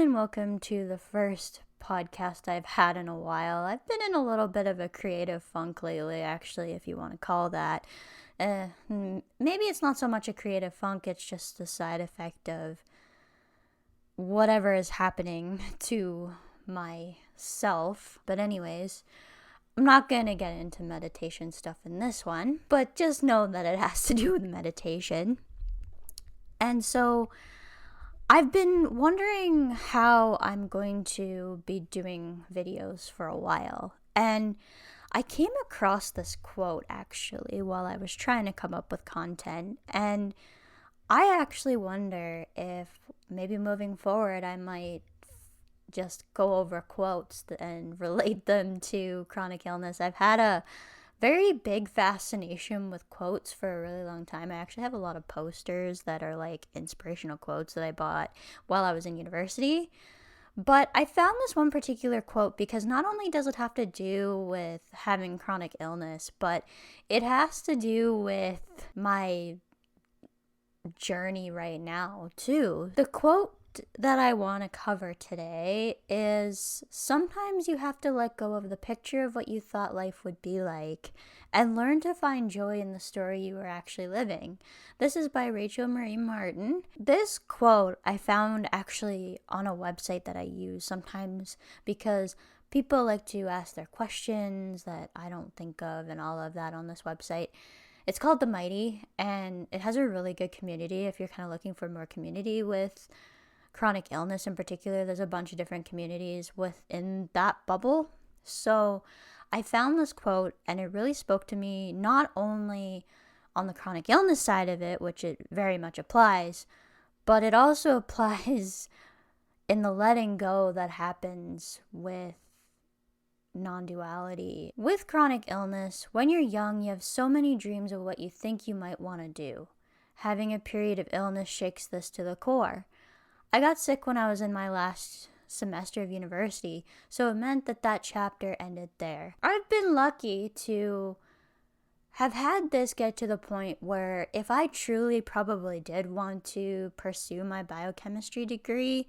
and welcome to the first podcast I've had in a while. I've been in a little bit of a creative funk lately, actually, if you want to call that. Maybe it's not so much a creative funk, it's just a side effect of whatever is happening to myself. But anyways, I'm not going to get into meditation stuff in this one, but just know that it has to do with meditation. And so I've been wondering how I'm going to be doing videos for a while, and I came across this quote actually while I was trying to come up with content, and I actually wonder if maybe moving forward I might just go over quotes and relate them to chronic illness. I've had a very big fascination with quotes for a really long time. I actually have a lot of posters that are like inspirational quotes that I bought while I was in university. But I found this one particular quote because not only does it have to do with having chronic illness, but it has to do with my journey right now too. The quote that I want to cover today is, sometimes you have to let go of the picture of what you thought life would be like and learn to find joy in the story you are actually living. This is by Rachel Marie Martin. This quote I found actually on a website that I use sometimes because people like to ask their questions that I don't think of and all of that on this website. It's called The Mighty, and it has a really good community if you're kind of looking for more community with chronic illness in particular. There's a bunch of different communities within that bubble. So I found this quote and it really spoke to me, not only on the chronic illness side of it, which it very much applies, but it also applies in the letting go that happens with non-duality. With chronic illness, when you're young, you have so many dreams of what you think you might want to do. Having a period of illness shakes this to the core. I got sick when I was in my last semester of university, so it meant that chapter ended there. I've been lucky to have had this get to the point where if I truly probably did want to pursue my biochemistry degree,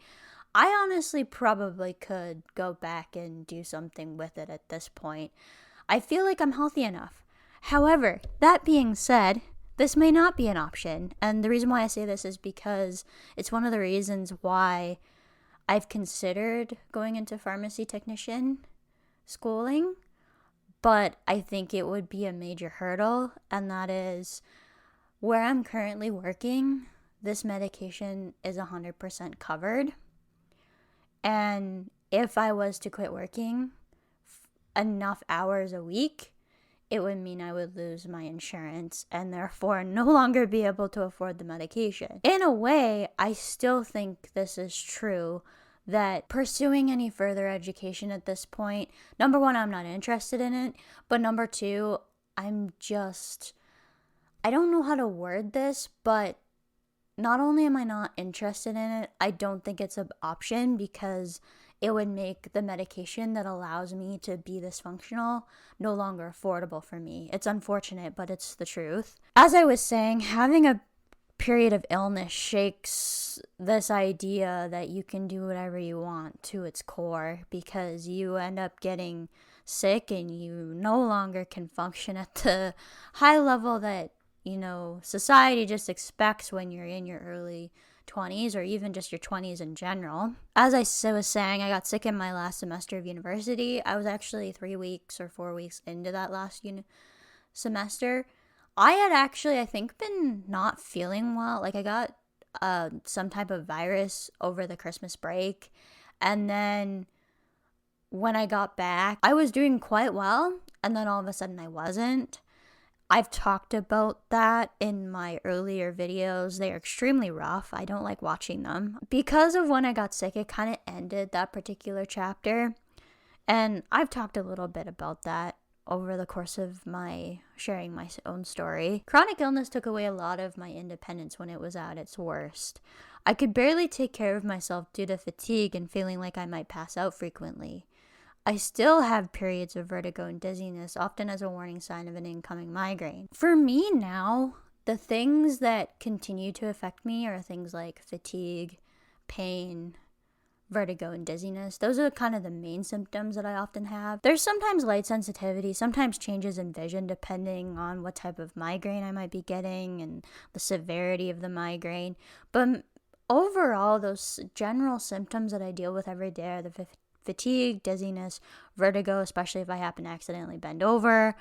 I honestly probably could go back and do something with it at this point. I feel like I'm healthy enough. However, that being said, this may not be an option, and the reason why I say this is because it's one of the reasons why I've considered going into pharmacy technician schooling, but I think it would be a major hurdle, and that is where I'm currently working, this medication is 100% covered, and if I was to quit working enough hours a week, it would mean I would lose my insurance and therefore no longer be able to afford the medication. In a way, I still think this is true, that pursuing any further education at this point, number one, I'm not interested in it, but number two, I don't know how to word this, but not only am I not interested in it, I don't think it's an option because it would make the medication that allows me to be this functional no longer affordable for me. It's unfortunate, but it's the truth. As I was saying, having a period of illness shakes this idea that you can do whatever you want to its core, because you end up getting sick and you no longer can function at the high level that, society just expects when you're in your early 20s or even just your 20s in general. As I was saying, I got sick in my last semester of university. I was actually 3 weeks or 4 weeks into that last semester. I had actually, I think, been not feeling well. Like I got some type of virus over the Christmas break. And then when I got back, I was doing quite well. And then all of a sudden I wasn't. I've talked about that in my earlier videos. They are extremely rough. I don't like watching them. Because of when I got sick, it kind of ended that particular chapter. And I've talked a little bit about that over the course of my sharing my own story. Chronic illness took away a lot of my independence when it was at its worst. I could barely take care of myself due to fatigue and feeling like I might pass out frequently. I still have periods of vertigo and dizziness, often as a warning sign of an incoming migraine. For me now, the things that continue to affect me are things like fatigue, pain, vertigo and dizziness. Those are kind of the main symptoms that I often have. There's sometimes light sensitivity, sometimes changes in vision depending on what type of migraine I might be getting and the severity of the migraine. But overall, those general symptoms that I deal with every day are the fatigue, dizziness, vertigo, especially if I happen to accidentally bend over,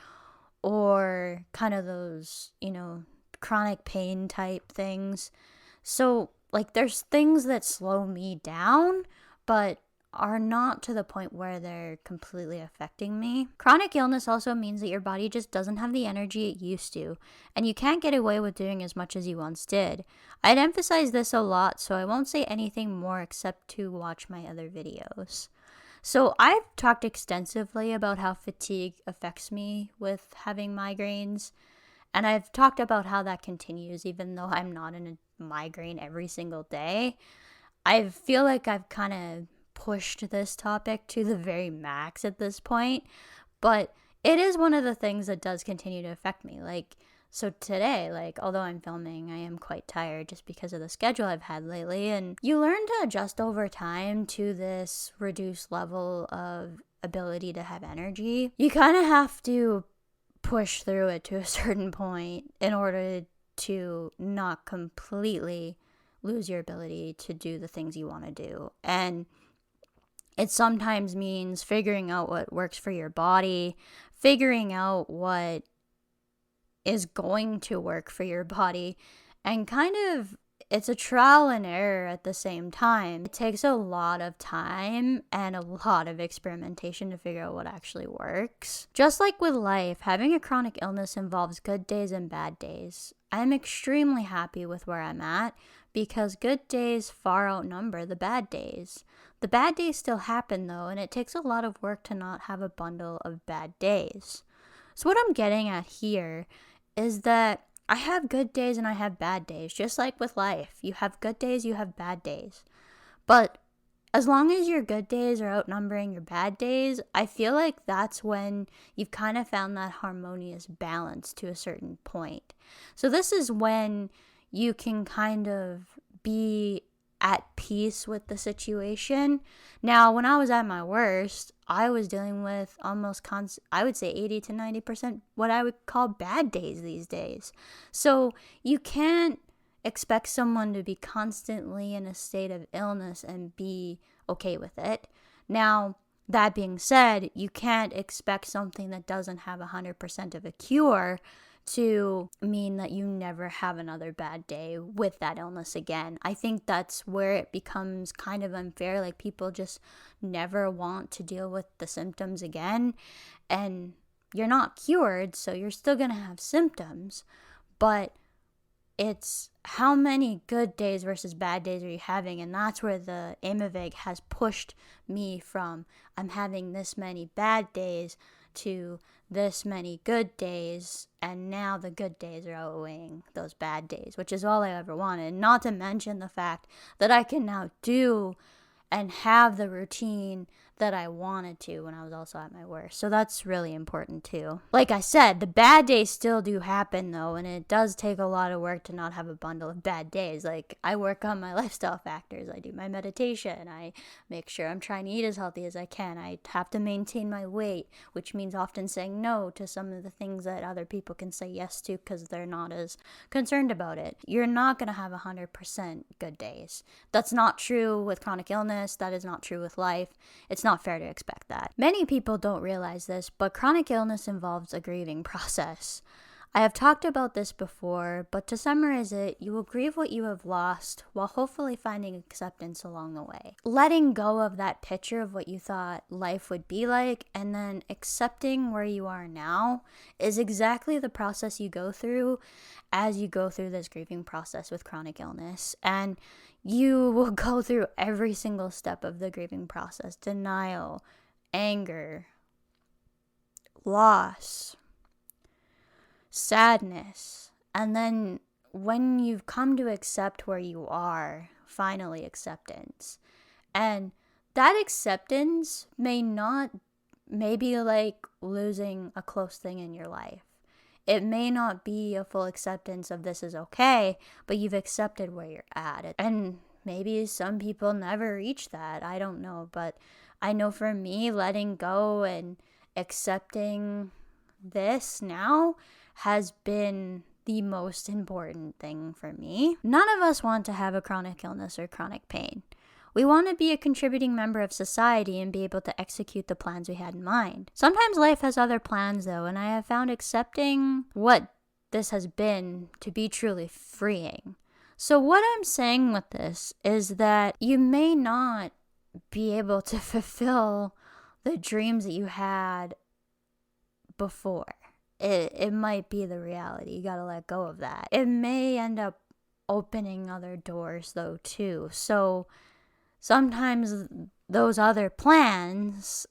or kind of those, chronic pain type things. So, there's things that slow me down, but are not to the point where they're completely affecting me. Chronic illness also means that your body just doesn't have the energy it used to, and you can't get away with doing as much as you once did. I'd emphasize this a lot, so I won't say anything more except to watch my other videos. So I've talked extensively about how fatigue affects me with having migraines, and I've talked about how that continues even though I'm not in a migraine every single day. I feel like I've kind of pushed this topic to the very max at this point, but it is one of the things that does continue to affect me. So today, although I'm filming, I am quite tired just because of the schedule I've had lately, and you learn to adjust over time to this reduced level of ability to have energy. You kind of have to push through it to a certain point in order to not completely lose your ability to do the things you want to do. And it sometimes means figuring out what works for your body, figuring out what is going to work for your body, and it's a trial and error at the same time. It takes a lot of time and a lot of experimentation to figure out what actually works. Just like with life, having a chronic illness involves good days and bad days. I'm extremely happy with where I'm at because good days far outnumber the bad days. The bad days still happen though, and it takes a lot of work to not have a bundle of bad days. So what I'm getting at here is that I have good days and I have bad days, just like with life. You have good days, you have bad days. But as long as your good days are outnumbering your bad days, I feel like that's when you've kind of found that harmonious balance to a certain point. So this is when you can kind of be at peace with the situation. Now, when I was at my worst, I was dealing with I would say 80 to 90% what I would call bad days these days. So you can't expect someone to be constantly in a state of illness and be okay with it. Now, that being said, you can't expect something that doesn't have 100% of a cure to mean that you never have another bad day with that illness again. I think that's where it becomes kind of unfair. People just never want to deal with the symptoms again, and you're not cured, so you're still gonna have symptoms, but it's how many good days versus bad days are you having, and that's where the Aimovig has pushed me from I'm having this many bad days to this many good days, and now the good days are outweighing those bad days, which is all I ever wanted. Not to mention the fact that I can now do and have the routine that I wanted to when I was also at my worst. So that's really important too. Like I said, the bad days still do happen though, and it does take a lot of work to not have a bundle of bad days. I work on my lifestyle factors. I do my meditation. I make sure I'm trying to eat as healthy as I can. I have to maintain my weight, which means often saying no to some of the things that other people can say yes to because they're not as concerned about it. You're not going to have 100% good days. That's not true with chronic illness. That is not true with life. It's not fair to expect that. Many people don't realize this, but chronic illness involves a grieving process. I have talked about this before, but to summarize it, you will grieve what you have lost while hopefully finding acceptance along the way. Letting go of that picture of what you thought life would be like and then accepting where you are now is exactly the process you go through as you go through this grieving process with chronic illness. And you will go through every single step of the grieving process: denial, anger, loss, sadness. And then when you've come to accept where you are, finally acceptance. And that acceptance may be like losing a close thing in your life. It may not be a full acceptance of this is okay, but you've accepted where you're at. And maybe some people never reach that. I don't know. But I know for me, letting go and accepting this now has been the most important thing for me. None of us want to have a chronic illness or chronic pain. We want to be a contributing member of society and be able to execute the plans we had in mind. Sometimes life has other plans though, and I have found accepting what this has been to be truly freeing. So what I'm saying with this is that you may not be able to fulfill the dreams that you had before. It might be the reality. You gotta let go of that. It may end up opening other doors though too. So sometimes those other plans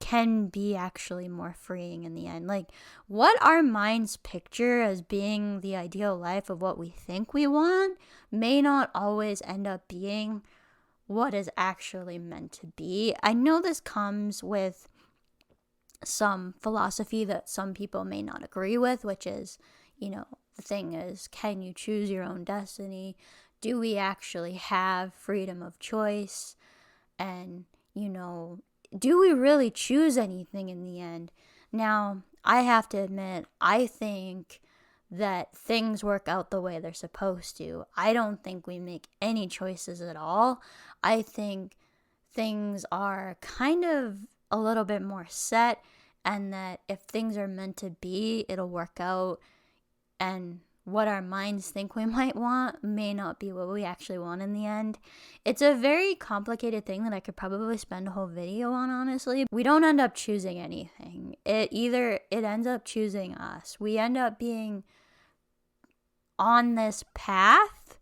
can be actually more freeing in the end. Like what our minds picture as being the ideal life of what we think we want may not always end up being what is actually meant to be. I know this comes with some philosophy that some people may not agree with, which is, the thing is, can you choose your own destiny? Do we actually have freedom of choice? And, do we really choose anything in the end? Now, I have to admit, I think that things work out the way they're supposed to. I don't think we make any choices at all. I think things are kind of a little bit more set, and that if things are meant to be, it'll work out, and what our minds think we might want may not be what we actually want in the end. It's a very complicated thing that I could probably spend a whole video on, honestly. We don't end up choosing anything. It ends up choosing us. We end up being on this path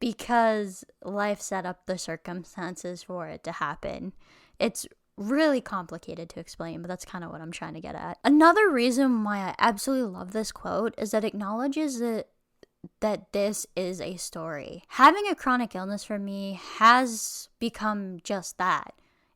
because life set up the circumstances for it to happen. It's really complicated to explain, but that's kind of what I'm trying to get at. Another reason why I absolutely love this quote is that it acknowledges that this is a story. Having a chronic illness for me has become just that.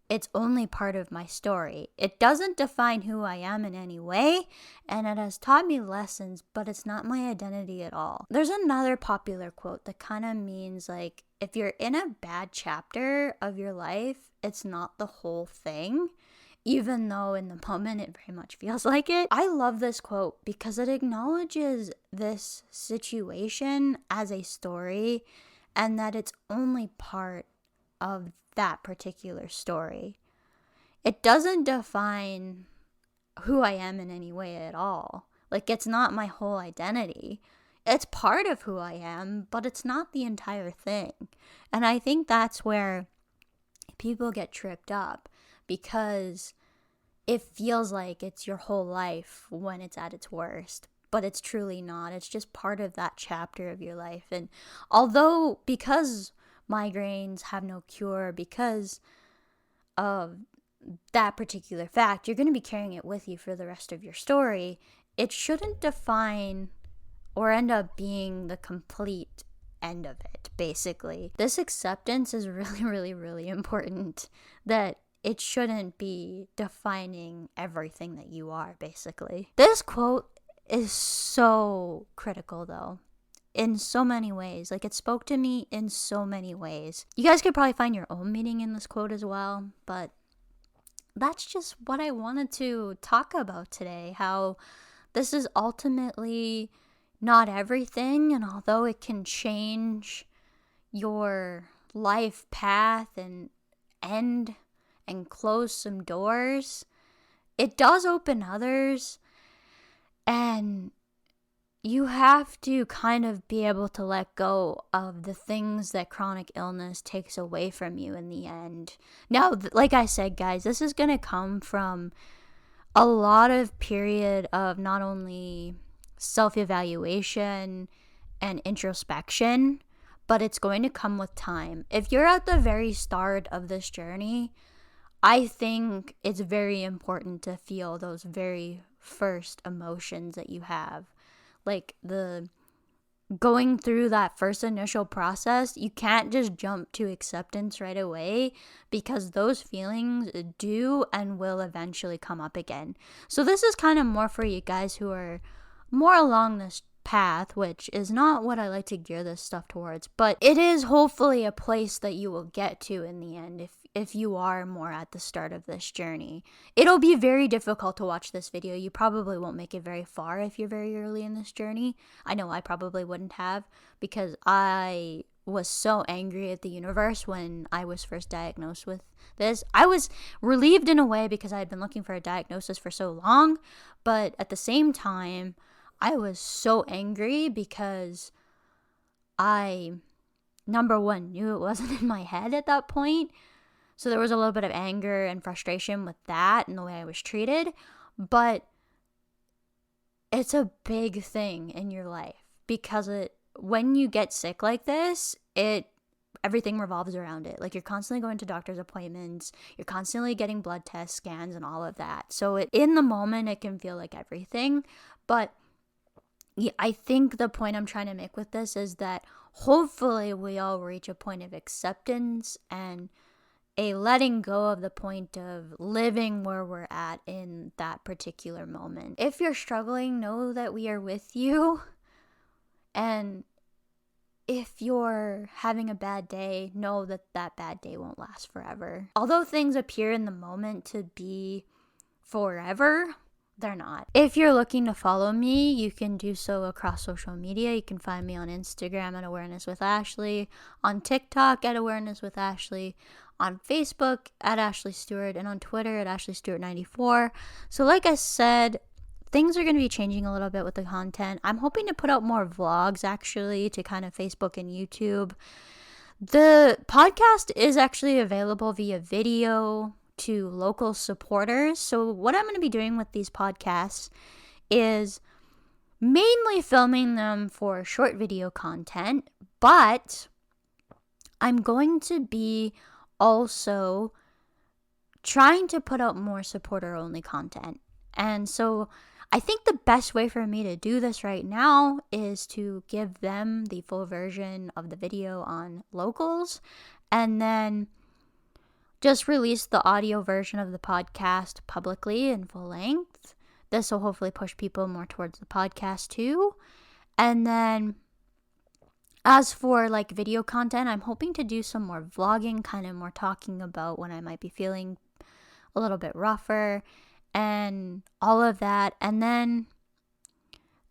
It's only part of my story. It doesn't define who I am in any way, and it has taught me lessons, but it's not my identity at all. There's another popular quote that kind of means like, if you're in a bad chapter of your life, it's not the whole thing, even though in the moment it very much feels like it. I love this quote because it acknowledges this situation as a story and that it's only part of that particular story. It doesn't define who I am in any way at all. Like, it's not my whole identity. It's part of who I am, but it's not the entire thing. And I think that's where people get tripped up, because it feels like it's your whole life when it's at its worst, but it's truly not. It's just part of that chapter of your life. And although, because migraines have no cure, because of that particular fact, you're going to be carrying it with you for the rest of your story, it shouldn't define or end up being the complete end of it, basically. This acceptance is really, really, really important, that it shouldn't be defining everything that you are, basically. This quote is so critical, though, in so many ways. Like, it spoke to me in so many ways. You guys could probably find your own meaning in this quote as well, but that's just what I wanted to talk about today, how this is ultimately not everything, and although it can change your life path and end and close some doors, it does open others, and you have to kind of be able to let go of the things that chronic illness takes away from you in the end. Now, like I said, guys, this is going to come from a lot of period of not only self-evaluation and introspection, but it's going to come with time. If you're at the very start of this journey, I think it's very important to feel those very first emotions that you have. Like, the going through that first initial process, you can't just jump to acceptance right away, because those feelings do and will eventually come up again. So this is kind of more for you guys who are more along this path, which is not what I like to gear this stuff towards, but it is hopefully a place that you will get to in the end if you are more at the start of this journey. It'll be very difficult to watch this video. You probably won't make it very far if you're very early in this journey. I know I probably wouldn't have, because I was so angry at the universe when I was first diagnosed with this. I was relieved in a way because I had been looking for a diagnosis for so long, but at the same time, I was so angry because I, number one, knew it wasn't in my head at that point. So there was a little bit of anger and frustration with that and the way I was treated. But it's a big thing in your life because when you get sick like this, everything revolves around it. Like, you're constantly going to doctor's appointments, you're constantly getting blood tests, scans, and all of that. So in the moment, it can feel like everything. But yeah, I think the point I'm trying to make with this is that hopefully we all reach a point of acceptance and a letting go of the point of living where we're at in that particular moment. If you're struggling, know that we are with you. And if you're having a bad day, know that that bad day won't last forever. Although things appear in the moment to be forever, they're not. If you're looking to follow me, you can do so across social media. You can find me on Instagram at Awareness with Ashley, on TikTok at Awareness with Ashley, on Facebook at Ashley Stewart, and on Twitter at Ashley Stewart 94. So like I said, things are going to be changing a little bit with the content. I'm hoping to put out more vlogs actually to kind of Facebook and YouTube. The podcast is actually available via video to local supporters. So what I'm going to be doing with these podcasts is mainly filming them for short video content, but I'm going to be also trying to put out more supporter only content. And so I think the best way for me to do this right now is to give them the full version of the video on locals and then just release the audio version of the podcast publicly in full length. This will hopefully push people more towards the podcast too. And then as for like video content, I'm hoping to do some more vlogging, kind of more talking about when I might be feeling a little bit rougher and all of that. And then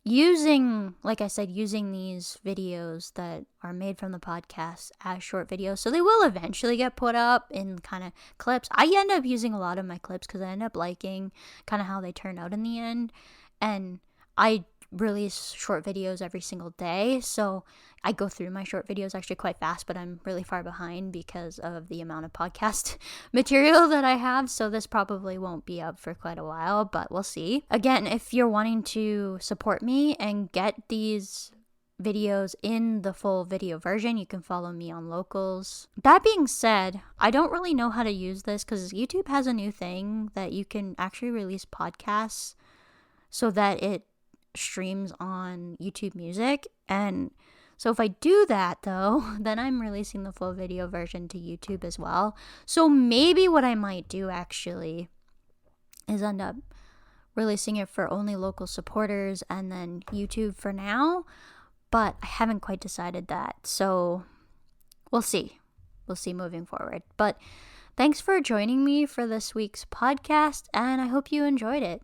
using these videos that are made from the podcast as short videos. So they will eventually get put up in kind of clips. I end up using a lot of my clips because I end up liking kind of how they turn out in the end. And I release short videos every single day, so I go through my short videos actually quite fast, but I'm really far behind because of the amount of podcast material that I have, so this probably won't be up for quite a while, but we'll see. Again, if you're wanting to support me and get these videos in the full video version, you can follow me on locals. That being said, I don't really know how to use this because YouTube has a new thing that you can actually release podcasts so that it streams on YouTube Music. And so if I do that though, then I'm releasing the full video version to YouTube as well. So maybe what I might do actually is end up releasing it for only local supporters and then YouTube for now, but I haven't quite decided that. So we'll see moving forward. But thanks for joining me for this week's podcast, and I hope you enjoyed it.